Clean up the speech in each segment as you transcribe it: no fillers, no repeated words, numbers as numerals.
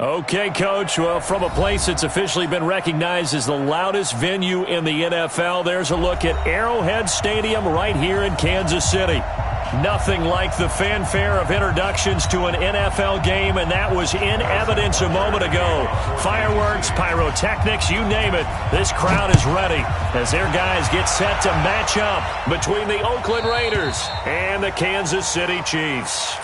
Okay, Coach. Well, from a place that's officially been recognized as the loudest venue in the NFL, there's a look at Arrowhead Stadium right here in Kansas City. Nothing like the fanfare of introductions to an NFL game, and that was in evidence a moment ago. Fireworks, pyrotechnics, you name it. This crowd is ready as their guys get set to match up between the Oakland Raiders and the Kansas City Chiefs.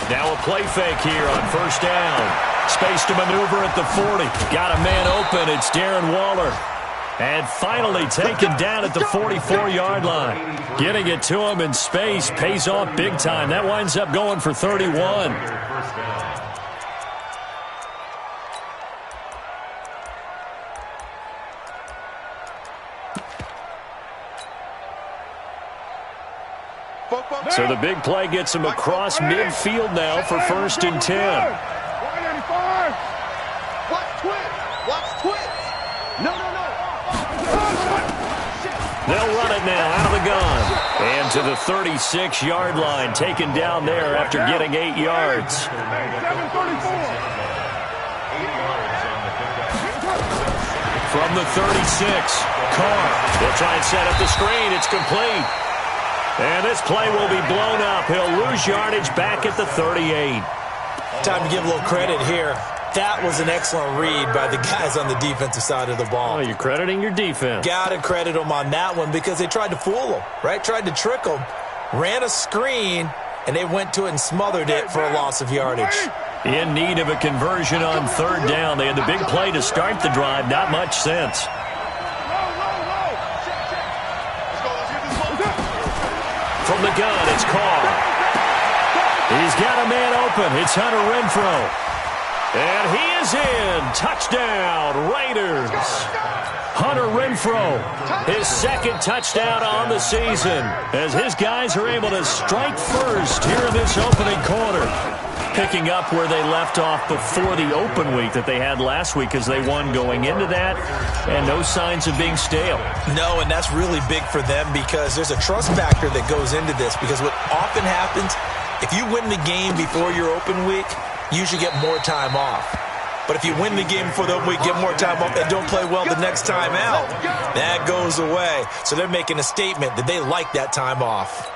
Now a play fake here on first down. Space to maneuver at the 40. Got a man open. It's Darren Waller. And finally taken down at the 44-yard line. Getting it to him in space pays off big time. That winds up going for 31. So the big play gets him across midfield now for 1st and 10. They'll run it now out of the gun. And to the 36-yard line, taken down there after getting 8 yards. From the 36, Carr. They'll try and set up the screen. It's complete. And this play will be blown up. He'll lose yardage back at the 38. Time to give a little credit here. That was an excellent read by the guys on the defensive side of the ball. Oh, you're crediting your defense. Got to credit them on that one because they tried to fool them, right? Tried to trick them. Ran a screen, and they went to it and smothered it for a loss of yardage. In need of a conversion on 3rd down. They had the big play to start the drive. Not much sense. From the gun, it's Carr. He's got a man open. It's Hunter Renfrow. And he is in. Touchdown, Raiders. Hunter Renfrow, his 2nd touchdown on the season, as his guys are able to strike first here in this opening quarter. Picking up where they left off before the open week that they had last week as they won going into that, and no signs of being stale. No, and that's really big for them because there's a trust factor that goes into this because what often happens, if you win the game before your open week, you usually get more time off. But if you win the game before the open week, get more time off, and don't play well the next time out, that goes away. So they're making a statement that they like that time off.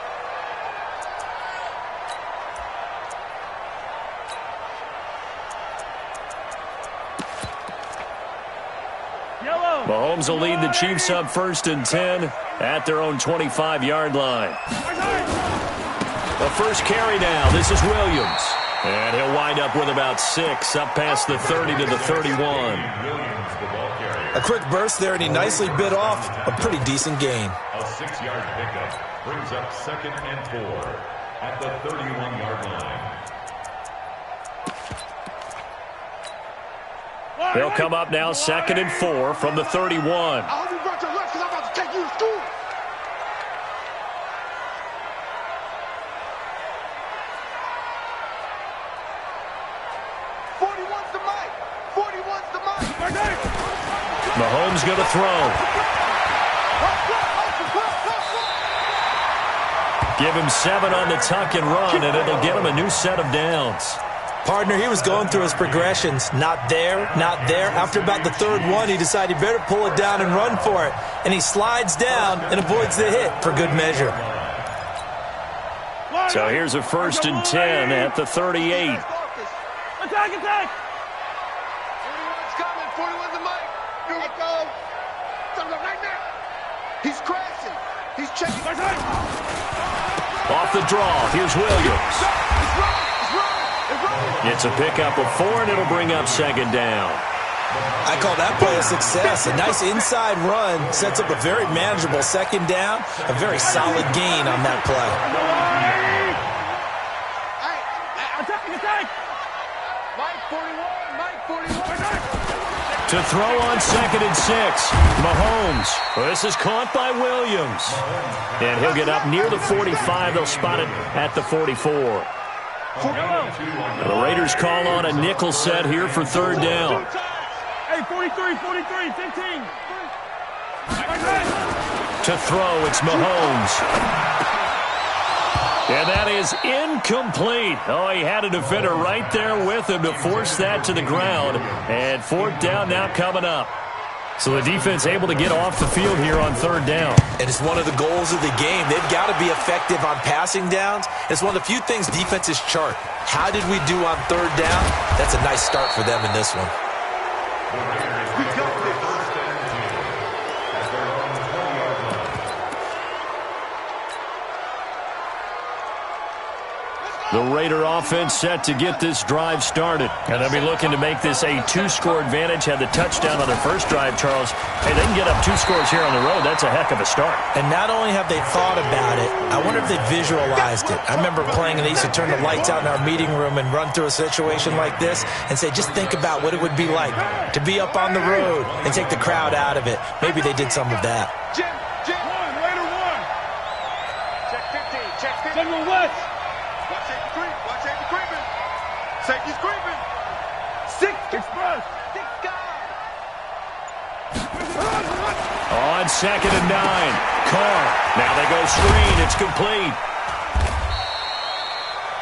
Mahomes will lead the Chiefs up 1st and 10 at their own 25-yard line. The first carry now. This is Williams. And he'll wind up with about 6 up past the 30 to the 31. A quick burst there, and he nicely bit off a pretty decent gain. A 6-yard pickup brings up 2nd and 4 at the 31-yard line. They'll come up now 2nd and 4 from the 31. I hope you brought your lunch because I'm about to take you to school. Mahomes going to throw. Give him 7 on the tuck and run, and it'll get him a new set of downs. Partner, he was going through his progressions. Not there, not there. After about the 3rd one, he decided he better pull it down and run for it. And he slides down and avoids the hit for good measure. So here's a 1st and 10 at the 38. Attack, attack! 41's coming. 41's the mic. Here we go. Something right there. He's crashing. He's checking. Off the draw. Here's Williams. It's a pickup of 4, and it'll bring up 2nd down. I call that play a success. A nice inside run sets up a very manageable 2nd down. A very solid gain on that play. To throw on 2nd and 6. Mahomes. This is caught by Williams. And he'll get up near the 45. They'll spot it at the 44. The Raiders call on a nickel set here for 3rd down. Hey, 43, 15. To throw, it's Mahomes. And that is incomplete. Oh, he had a defender right there with him to force that to the ground. And 4th down now coming up. So the defense able to get off the field here on 3rd down. And it's one of the goals of the game. They've got to be effective on passing downs. It's one of the few things defenses chart. How did we do on 3rd down? That's a nice start for them in this one. The Raider offense set to get this drive started. And they'll be looking to make this a 2-score advantage. Had the touchdown on their first drive, Charles. Hey, they can get up 2 scores here on the road. That's a heck of a start. And not only have they thought about it, I wonder if they visualized it. I remember playing and they used to turn the lights out in our meeting room and run through a situation like this and say, just think about what it would be like to be up on the road and take the crowd out of it. Maybe they did some of that. Jim, Raider 1. Check 15. General West. Watch safety creeping. Safety's creeping. 6 express. 6 guys. On 2nd and 9. Carr. Now they go screen. It's complete.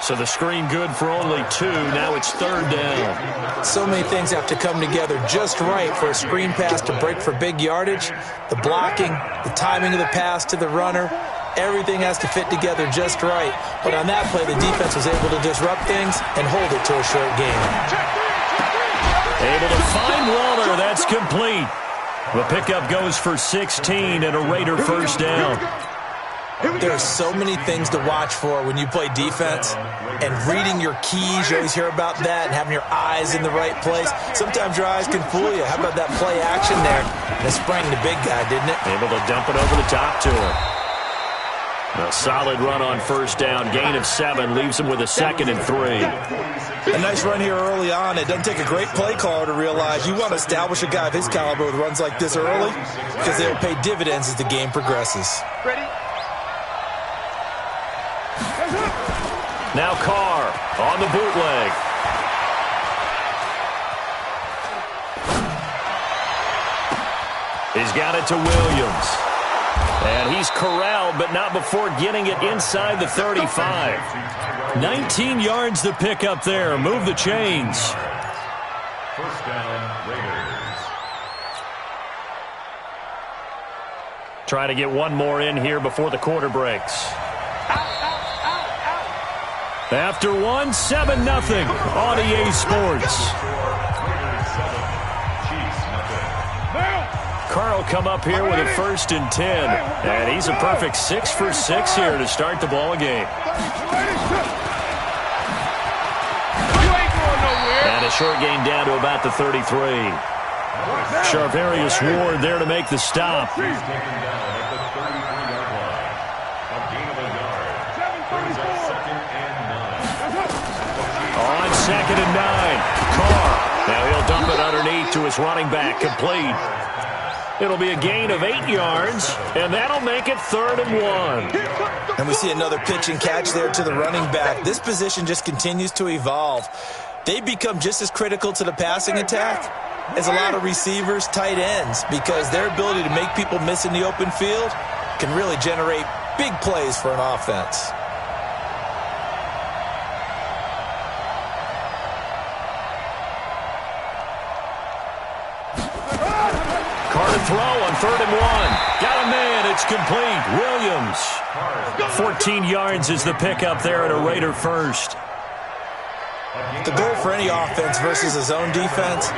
So the screen good for only 2. Now it's 3rd down. So many things have to come together just right for a screen pass to break for big yardage. The blocking, the timing of the pass to the runner. Everything has to fit together just right. But on that play, the defense was able to disrupt things and hold it to a short game. Able to find Waller. That's complete. The pickup goes for 16 and a Raider 1st down. There are so many things to watch for when you play defense. And reading your keys, you always hear about that, and having your eyes in the right place. Sometimes your eyes can fool you. How about that play action there? And it sprang the big guy, didn't it? Able to dump it over the top to him. A solid run on 1st down. Gain of 7 leaves him with a 2nd and 3. A nice run here early on. It doesn't take a great play caller to realize you want to establish a guy of his caliber with runs like this early because they'll pay dividends as the game progresses. Ready? Now Carr on the bootleg. He's got it to Williams. And he's corralled, but not before getting it inside the 35. 19 yards to pick up there. Move the chains. 1st down, Raiders. Trying to get one more in here before the quarter breaks. After one, 7-0 on EA Sports. Carr will come up here with a 1st and 10. And he's a perfect 6 for 6 here to start the ball game. And a short gain down to about the 33. Charvarius Ward there to make the stop. He's taken down at the 33-yard line. A gain of a yard. Brings up 2nd and 9. On 2nd and 9. Carr. Now he'll dump it underneath to his running back. Complete. It'll be a gain of 8 yards, and that'll make it 3rd and 1. And we see another pitch and catch there to the running back. This position just continues to evolve. They become just as critical to the passing attack as a lot of receivers, tight ends, because their ability to make people miss in the open field can really generate big plays for an offense. Throw on 3rd and 1. Got a man. It's complete. Williams. 14 yards is the pickup there at a Raider 1st. The goal for any offense versus a zone defense,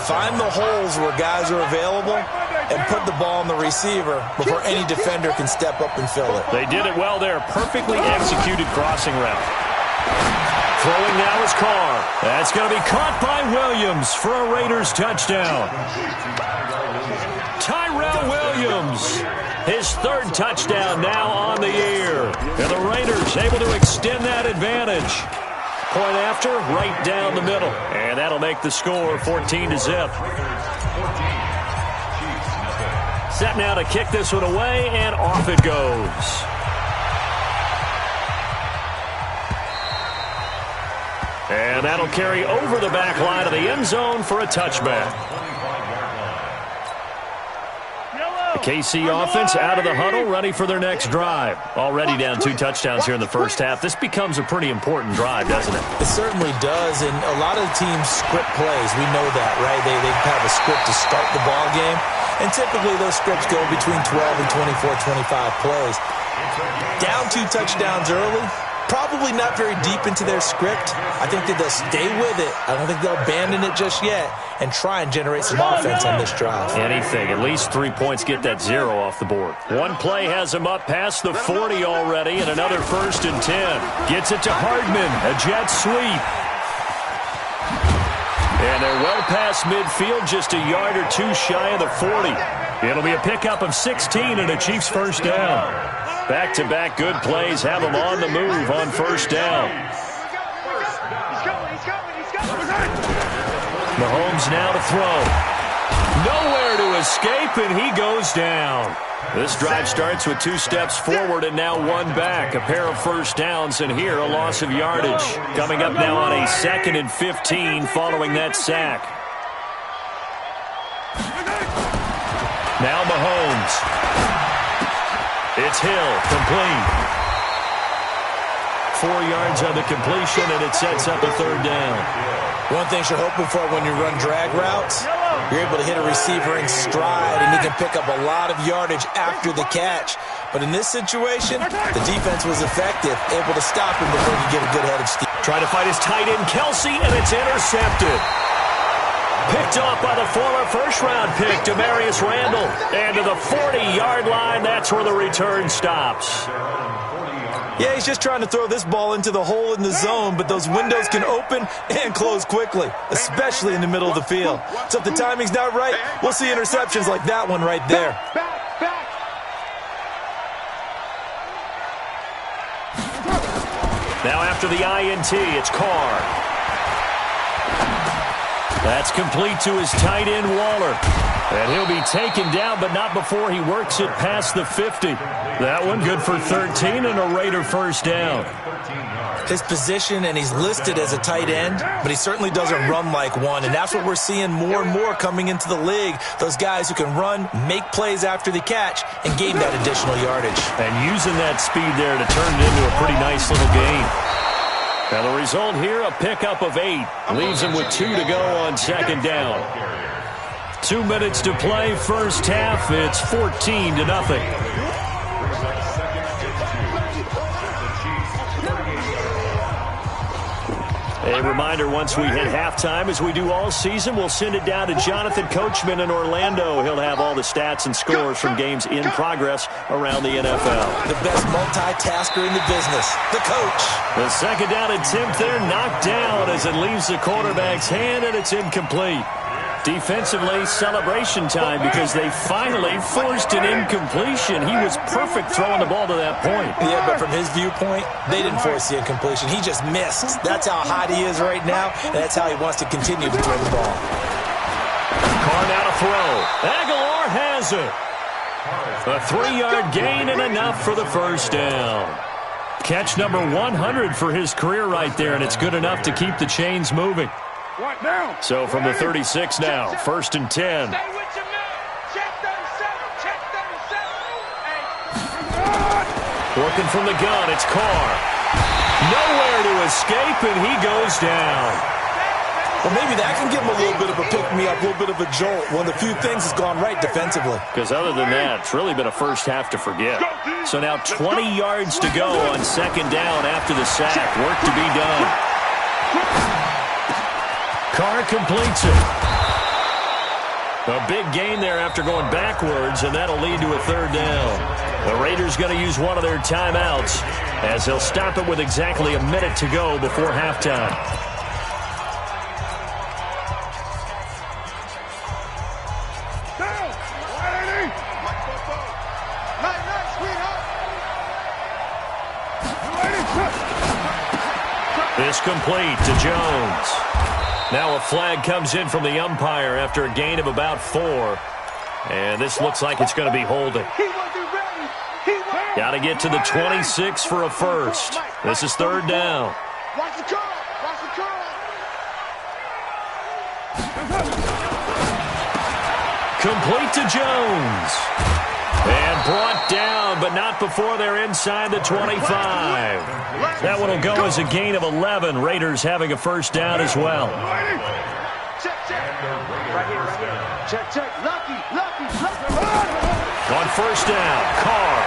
find the holes where guys are available and put the ball on the receiver before any defender can step up and fill it. They did it well there. Perfectly executed crossing route. Throwing now is Carr. That's going to be caught by Williams for a Raiders touchdown. Tyrell Williams, his 3rd touchdown now on the year. And the Raiders able to extend that advantage. Point after, right down the middle. And that'll make the score 14-0. Set now to kick this one away, and off it goes. And that'll carry over the back line of the end zone for a touchback. The KC offense out of the huddle, ready for their next drive. Already down 2 touchdowns here in the first half. This becomes a pretty important drive, doesn't it? It certainly does, and a lot of the teams script plays. We know that, right? They have a script to start the ball game, and typically those scripts go between 12 and 24, 25 plays. Down 2 touchdowns early, probably not very deep into their script. I think that they'll stay with it. I don't think they'll abandon it just yet and try and generate some offense on this drive. Anything. At least 3 points, get that 0 off the board. One play has him up past the 40 already, and another 1st and 10. Gets it to Hardman. A jet sweep. And they're well past midfield, just a yard or 2 shy of the 40. It'll be a pickup of 16 and a Chiefs first down. Back-to-back good plays have them on the move on first down. Mahomes now to throw. Nowhere to escape, and he goes down. This drive starts with 2 steps forward and now 1 back. A pair of first downs, and here a loss of yardage. Coming up now on a 2nd and 15 following that sack. Now Mahomes. It's Hill, complete. 4 yards on the completion, and it sets up a 3rd down. One thing you're hoping for when you run drag routes, you're able to hit a receiver in stride, and he can pick up a lot of yardage after the catch. But in this situation, the defense was effective, able to stop him before he could get a good head of steam. Trying to fight his tight end, Kelsey, and it's intercepted. Picked off by the former first-round pick, Demarius Randall. And to the 40-yard line, that's where the return stops. Yeah, he's just trying to throw this ball into the hole in the zone, but those windows can open and close quickly, especially in the middle of the field. So if the timing's not right, we'll see interceptions like that one right there. Now after the INT, it's Carr. That's complete to his tight end, Waller. And he'll be taken down, but not before he works it past the 50. That one good for 13 and a Raider first down. His position, and he's listed as a tight end, but he certainly doesn't run like one, and that's what we're seeing more and more coming into the league. Those guys who can run, make plays after the catch, and gain that additional yardage. And using that speed there to turn it into a pretty nice little gain. Now the result here, a pickup of 8. Leaves him with 2 to go on 2nd down. 2 minutes to play, first half. It's 14-0. A reminder, once we hit halftime, as we do all season, we'll send it down to Jonathan Coachman in Orlando. He'll have all the stats and scores from games in progress around the NFL. The best multitasker in the business, the coach. The 2nd down attempt there, knocked down as it leaves the quarterback's hand, and it's incomplete. Defensively, celebration time because they finally forced an incompletion. He was perfect throwing the ball to that point. Yeah, but from his viewpoint, they didn't force the incompletion. He just missed. That's how hot he is right now, and that's how he wants to continue to throw the ball. Carr now to throw. Aguilar has it. A 3-yard gain and enough for the first down. Catch number 100 for his career right there, and it's good enough to keep the chains moving. So from the 36 now, 1st and 10. Working from the gun, it's Carr. Nowhere to escape, and he goes down. Well, maybe that can give him a little bit of a pick-me-up, a little bit of a jolt. One of the few things has gone right defensively. Because other than that, it's really been a first half to forget. So now 20 yards to go on 2nd down after the sack. Work to be done. Carr completes it. A big gain there after going backwards, and that'll lead to a 3rd down. The Raiders going to use one of their timeouts as they'll stop it with exactly a minute to go before halftime. This complete to Jones. Now a flag comes in from the umpire after a gain of about 4. And this looks like it's going to be holding. Got to get to the 26 for a first. This is third down. Watch the curl. Watch the curl. Complete to Jones. And brought down, but not before they're inside the 25. That one will go as a gain of 11. Raiders having a first down as well. Check, check. Right here. Check, check. Lucky. On first down, Carr.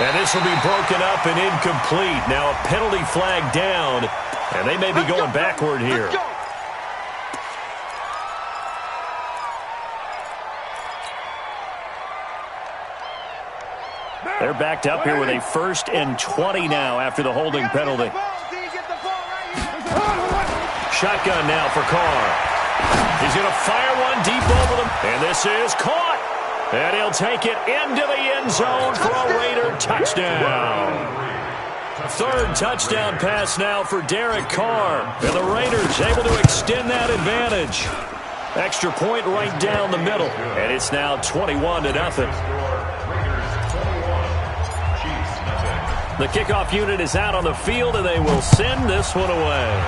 And this will be broken up and incomplete. Now a penalty flag down, and they may be going backward here. They're backed up here with a 1st and 20 now after the holding penalty. Shotgun now for Carr. He's going to fire one deep over them. And this is caught. And he'll take it into the end zone for a Raider touchdown. Third touchdown pass now for Derek Carr. And the Raiders able to extend that advantage. Extra point right down the middle. And it's now 21-0. The kickoff unit is out on the field, and they will send this one away.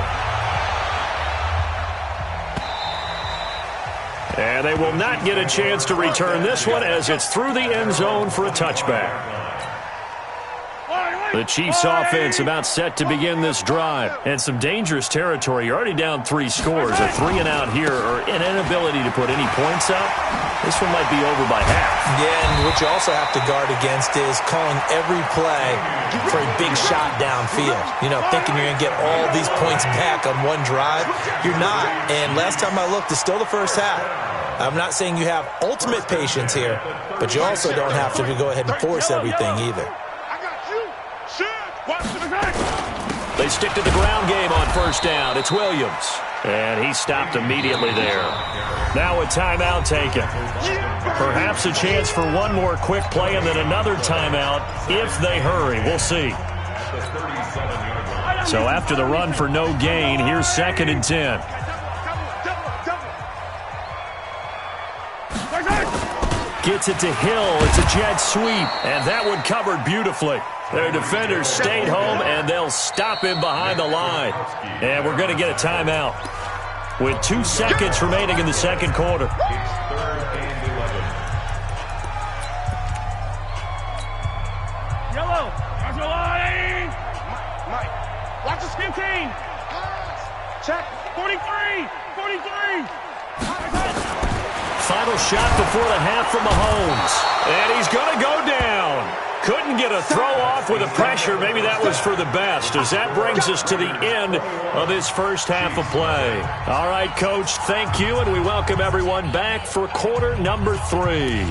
And they will not get a chance to return this one as it's through the end zone for a touchback. The Chiefs offense about set to begin this drive. And some dangerous territory. You're already down 3 scores. A 3-and-out here or an inability to put any points up. This one might be over by half. Yeah, and what you also have to guard against is calling every play for a big shot downfield. You know, thinking you're going to get all these points back on one drive. You're not. And last time I looked, it's still the first half. I'm not saying you have ultimate patience here, but you also don't have to go ahead and force everything either. They stick to the ground game on first down. It's Williams. And he stopped immediately there. Now a timeout taken. Perhaps a chance for one more quick play and then another timeout if they hurry. We'll see. So after the run for no gain, here's 2nd and 10. Gets it to Hill. It's a jet sweep. And that one covered beautifully. Their defenders stayed home, and they'll stop him behind the line. And we're going to get a timeout with 2 seconds remaining in the second quarter. Yellow. Watch the line. Mike. Watch the 15. Check. 43. 43. Final shot before the half from Mahomes. And he's going to go down. Couldn't get a throw off with the pressure. Maybe that was for the best, as that brings us to the end of this first half of play. All right, Coach, thank you, and we welcome everyone back for quarter number 3.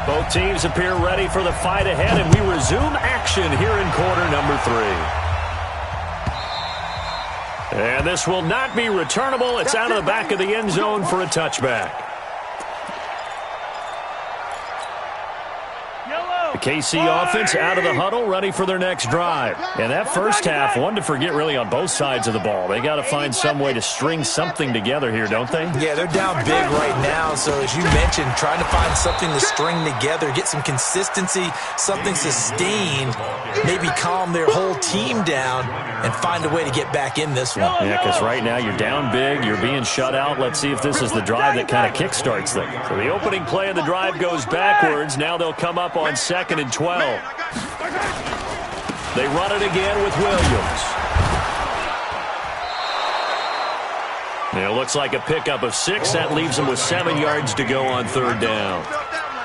Both teams appear ready for the fight ahead, and we resume action here in quarter number 3. And this will not be returnable. It's out of the back of the end zone for a touchback. The KC offense out of the huddle, ready for their next drive. And that first half, one to forget really on both sides of the ball. They got to find some way to string something together here, don't they? Yeah, they're down big right now. So as you mentioned, trying to find something to string together, get some consistency, something sustained, maybe calm their whole team down and find a way to get back in this one. Yeah, because right now you're down big, you're being shut out. Let's see if this is the drive that kind of kickstarts them. So the opening play of the drive goes backwards. Now they'll come up on 2nd and 12. They run it again with Williams. It looks like a pickup of 6. That leaves them with 7 yards to go on 3rd down.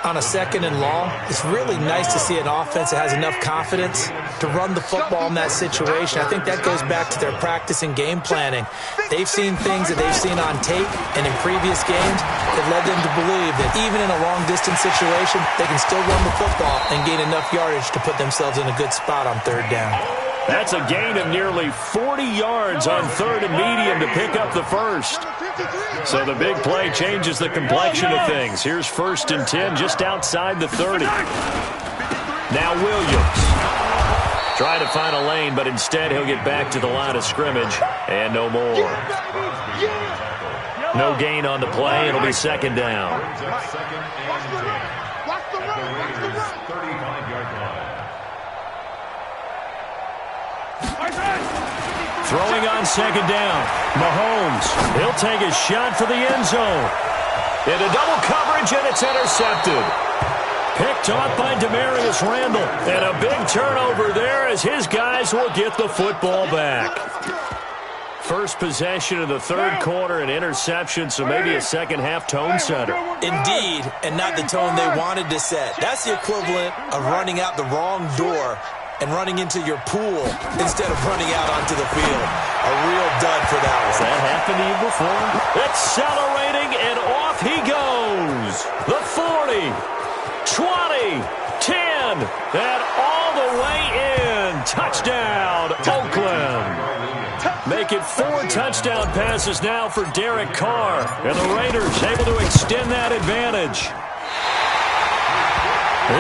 On a 2nd and long, it's really nice to see an offense that has enough confidence to run the football in that situation. I think that goes back to their practice and game planning. They've seen things that they've seen on tape and in previous games that led them to believe that even in a long-distance situation, they can still run the football and gain enough yardage to put themselves in a good spot on 3rd down. That's a gain of nearly 40 yards on 3rd and medium to pick up the first. So the big play changes the complexion of things. Here's 1st and 10 just outside the 30. Now Williams. Trying to find a lane, but instead he'll get back to the line of scrimmage and no more. No gain on the play. It'll be 2nd down. Throwing on 2nd down. Mahomes. He'll take a shot for the end zone. Into double coverage, and it's intercepted. Picked off by Demarius Randall. And a big turnover there as his guys will get the football back. First possession of the 3rd quarter, an interception, so maybe a second-half tone setter. Indeed, and not the tone they wanted to set. That's the equivalent of running out the wrong door and running into your pool instead of running out onto the field. A real dud for that one. Has that happened to you before? Accelerating, and off he goes. The 40, 20, 10, and all the way in. Touchdown, Oakland. Make it 4 touchdown passes now for Derek Carr. And the Raiders able to extend that advantage.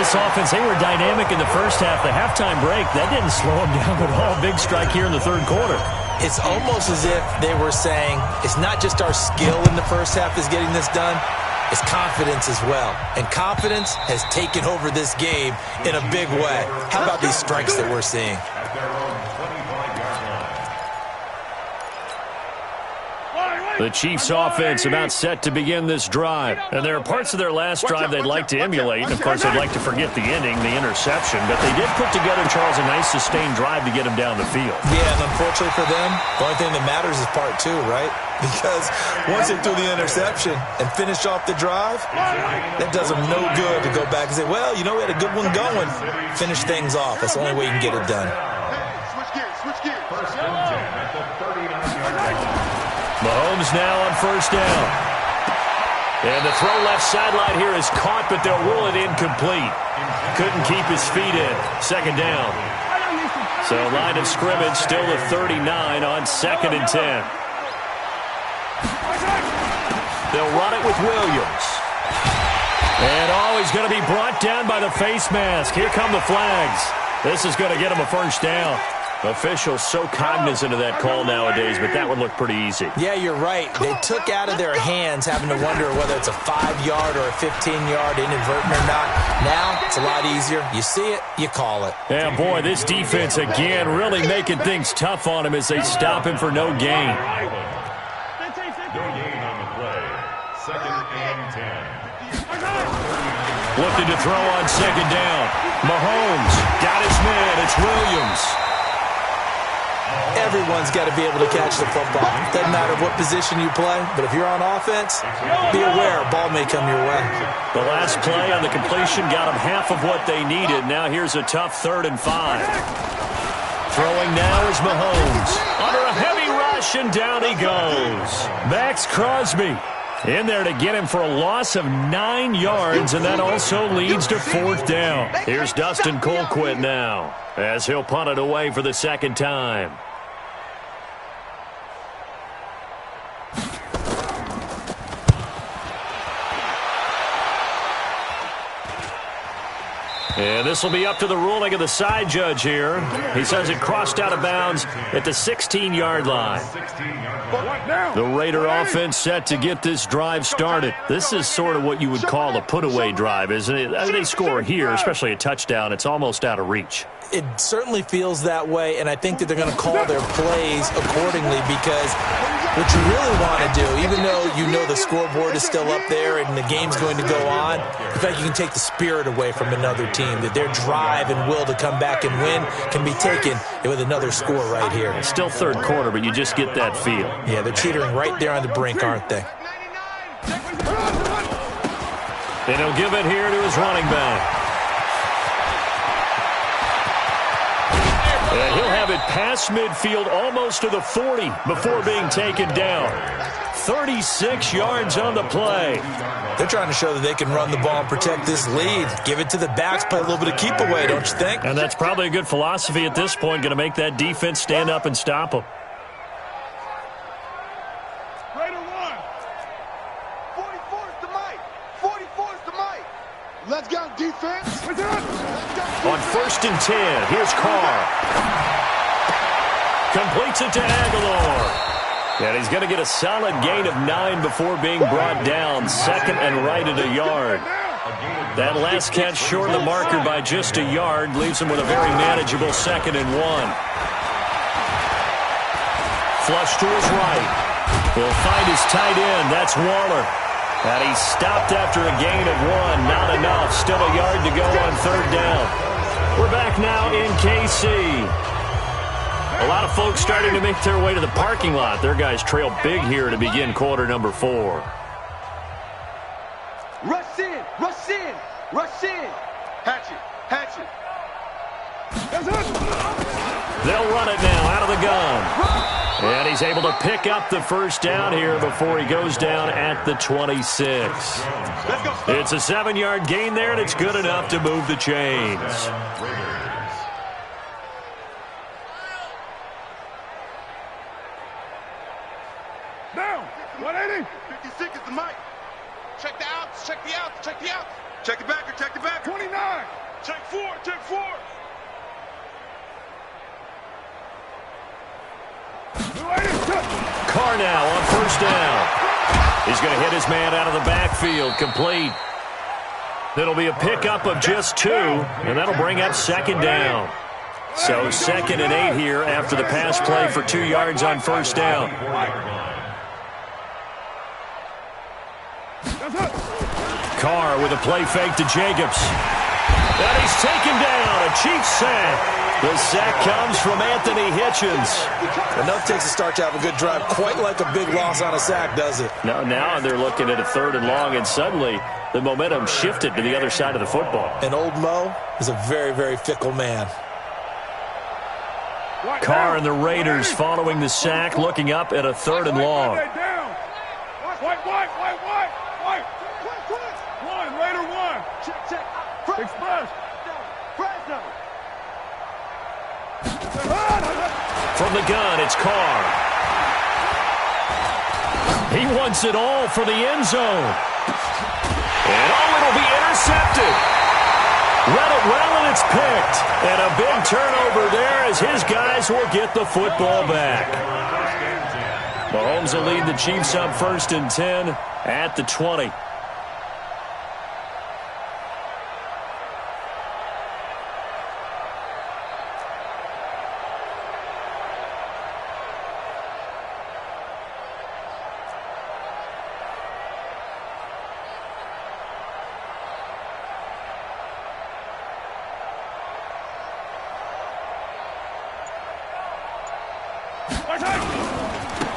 This offense, they were dynamic in the first half. The halftime break, that didn't slow them down at all. Big strike here in the 3rd quarter. It's almost as if they were saying, it's not just our skill in the first half is getting this done, it's confidence as well. And confidence has taken over this game in a big way. How about these strikes that we're seeing? The Chiefs' offense about set to begin this drive. And there are parts of their last drive they'd like to emulate. Of course, they'd like to forget the ending, the interception. But they did put together, Charles, a nice sustained drive to get them down the field. Yeah, and unfortunately for them, the only thing that matters is part 2, right? Because once they threw the interception and finished off the drive, that does them no good to go back and say, well, you know, we had a good one going. Finish things off. That's the only way you can get it done. Switch gears. First and 10 at the 39-yard line. Mahomes now on 1st down. And the throw left sideline here is caught, but they'll rule it incomplete. Couldn't keep his feet in. 2nd down. So line of scrimmage still the 39 on 2nd and 10. They'll run it with Williams. And he's going to be brought down by the face mask. Here come the flags. This is going to get him a 1st down. Officials so cognizant of that call nowadays, but that one looked pretty easy. Yeah, you're right. They took out of their hands having to wonder whether it's a 5-yard or a 15-yard inadvertent or not. Now, it's a lot easier. You see it, you call it. Yeah, boy, this defense, again, really making things tough on him as they stop him for no gain. No gain on the play. 2nd and 10. Looking to throw on 2nd down. Mahomes got his man. It's Williams. Everyone's got to be able to catch the football. Doesn't matter what position you play, but if you're on offense, be aware a ball may come your way. The last play on the completion got them half of what they needed. Now here's a tough 3rd and 5. Throwing now is Mahomes. Under a heavy rush, and down he goes. Max Crosby in there to get him for a loss of 9 yards, and that also leads to 4th down. Here's Dustin Colquitt now, as he'll punt it away for the 2nd time. And this will be up to the ruling of the side judge here. He says it crossed out of bounds at the 16-yard line. The Raider offense set to get this drive started. This is sort of what you would call a put-away drive, isn't it? As they score here, especially a touchdown, it's almost out of reach. It certainly feels that way, and I think that they're going to call their plays accordingly because what you really want to do, even though you know the scoreboard is still up there and the game's going to go on, in fact, you can take the spirit away from another team, that their drive and will to come back and win can be taken with another score right here. It's still 3rd quarter, but you just get that feel. Yeah, they're teetering right there on the brink, aren't they? And he'll give it here to his running back. And he'll have it past midfield almost to the 40 before being taken down. 36 yards on the play. They're trying to show that they can run the ball and protect this lead. Give it to the backs, play a little bit of keep away, don't you think? And that's probably a good philosophy at this point, going to make that defense stand up and stop them. Raider 1. 44 is the mic. 44 is the mic. Let's go, defense. Let's go. On 1st and 10, here's Carr. Completes it to Aguilar. And he's going to get a solid gain of 9 before being brought down. 2nd and right at a yard. That last catch short of the marker by just a yard leaves him with a very manageable 2nd and 1. Flush to his right. He'll find his tight end. That's Waller. And he's stopped after a gain of 1. Not enough. Still a yard to go on 3rd down. We're back now in KC. A lot of folks starting to make their way to the parking lot. Their guys trail big here to begin quarter number 4. Rush in, rush in, rush in. Hatchet, hatchet. They'll run it now out of the gun. And he's able to pick up the 1st down here before he goes down at the 26. It's a 7-yard gain there, and it's good enough to move the chains. Down. 180. 56 is the mic. Check the outs, check the outs, check the outs. Check the backer, check the backer. 29. Check 4, check 4. Carr now on 1st down. He's going to hit his man out of the backfield. Complete. It'll be a pickup of just 2, and that'll bring up 2nd down. So 2nd and 8 here after the pass play for 2 yards on 1st down. Carr with a play fake to Jacobs. And he's taken down. A Chiefs sack. The sack comes from Anthony Hitchens. Enough takes a start to have a good drive. Quite like a big loss on a sack, does it? Now they're looking at a 3rd and long, and suddenly the momentum shifted to the other side of the football. And old Mo is a very, very fickle man. Carr and the Raiders following the sack, looking up at a 3rd and long. White. One, Raider 1. Check. Express. Fresno. From the gun, it's Carr. He wants it all for the end zone. And it'll be intercepted. Read it well, and it's picked. And a big turnover there as his guys will get the football back. Mahomes will lead the Chiefs up 1st and 10 at the 20.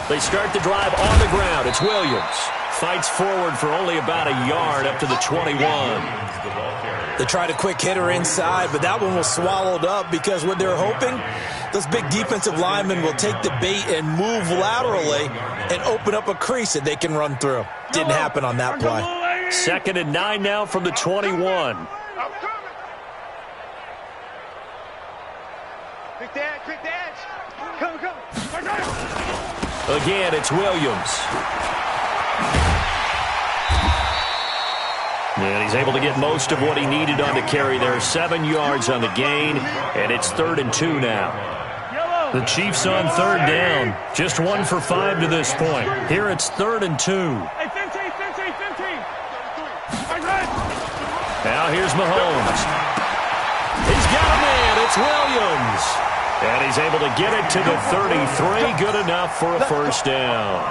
They start the drive on the ground. It's Williams. Fights forward for only about a yard up to the 21. They tried a quick hitter inside, but that one was swallowed up because what they're hoping, those big defensive linemen will take the bait and move laterally and open up a crease that they can run through. Didn't happen on that play. 2nd and 9 now from the 21. Quick the edge. Come. Again, it's Williams. And he's able to get most of what he needed on the carry there. 7 yards on the gain, and it's 3rd and 2 now. The Chiefs on 3rd down. Just 1 for 5 to this point. Here it's 3rd and 2. Hey, 15. Now here's Mahomes. He's got a man. It's Williams. And he's able to get it to the 33. Good enough for a 1st down.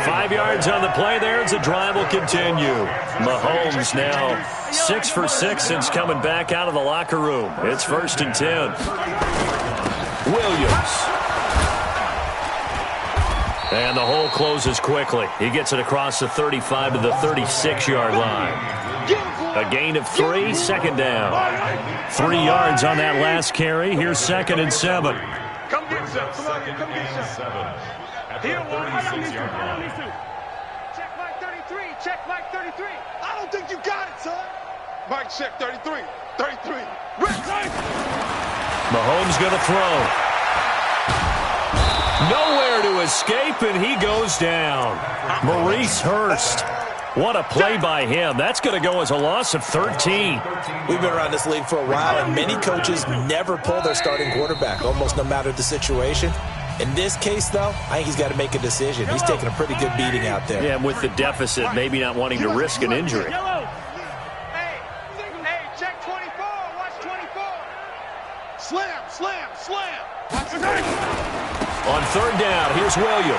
5 yards on the play there as the drive will continue. Mahomes now 6 for 6 since coming back out of the locker room. It's 1st and 10. Williams. And the hole closes quickly. He gets it across the 35 to the 36-yard line. A gain of 3, 2nd down. 3 yards on that last carry. Here's 2nd and 7. brings up second and 7 at the 36-yard line. Check Mike 33. Check Mike 33. I don't think you got it, son. Mike, check 33. 33. Mahomes going to throw. Nowhere to escape, and he goes down. Maurice Hurst. What a play by him. That's going to go as a loss of 13. We've been around this league for a while, and many coaches never pull their starting quarterback, almost no matter the situation. In this case, though, I think he's got to make a decision. He's taking a pretty good beating out there. Yeah, with the deficit, maybe not wanting to risk an injury. Hey, check 24. Watch 24. Slam, slam, slam. On third down, here's Williams.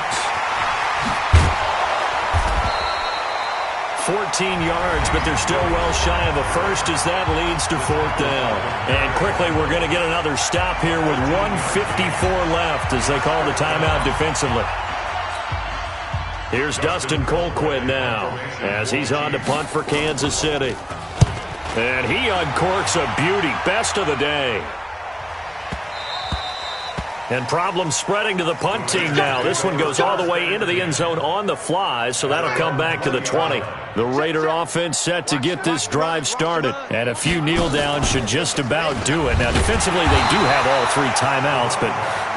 14 yards, but they're still well shy of a first as that leads to fourth down. And quickly, we're going to get another stop here with 1:54 left as they call the timeout defensively. Here's Dustin Colquitt now as he's on to punt for Kansas City. And he uncorks a beauty. Best of the day. And problems spreading to the punt team now. This one goes all the way into the end zone on the fly, so that'll come back to the 20. The Raider offense set to get this drive started. And a few kneel downs should just about do it. Now, defensively, they do have all 3 timeouts, but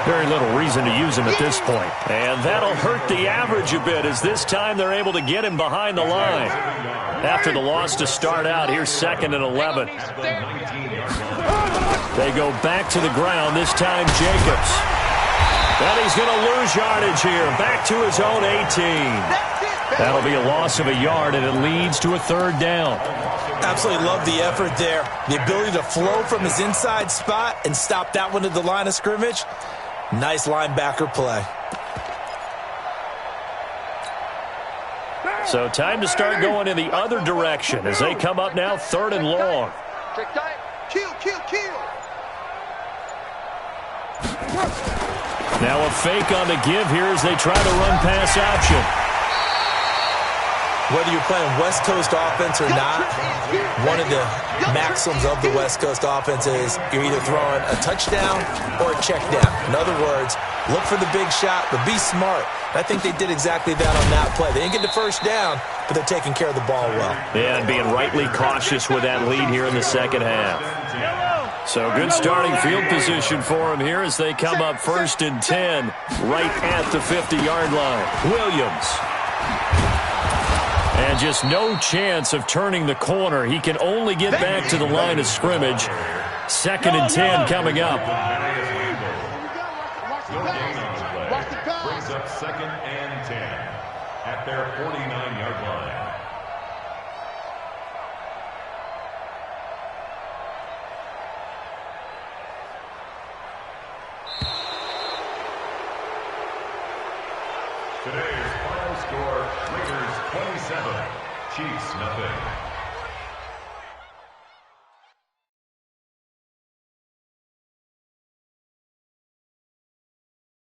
very little reason to use them at this point. And that'll hurt the average a bit as this time they're able to get him behind the line. After the loss to start out, here's 2nd and 11. They go back to the ground, this time Jacobs. And he's going to lose yardage here, back to his own 18. That'll be a loss of a yard, and it leads to a third down. Absolutely love the effort there. The ability to flow from his inside spot and stop that one at the line of scrimmage. Nice linebacker play. So time to start going in the other direction as they come up now 3rd and long. Check tight. Kill, kill, kill. Now a fake on the give here as they try to run pass option. Whether you're playing West Coast offense or not, one of the maxims of the West Coast offense is you're either throwing a touchdown or a check down. In other words, look for the big shot, but be smart. I think they did exactly that on that play. They didn't get the first down, but they're taking care of the ball well. Yeah, and being rightly cautious with that lead here in the second half. So good starting field position for them here as they come up 1st and 10 right at the 50-yard line. Williams. And just no chance of turning the corner. He can only get back to the line of scrimmage. 2nd and 10 coming up. Brings up 2nd and 10 at their 49-yard line. Today's final score, Raiders 27, Chiefs nothing.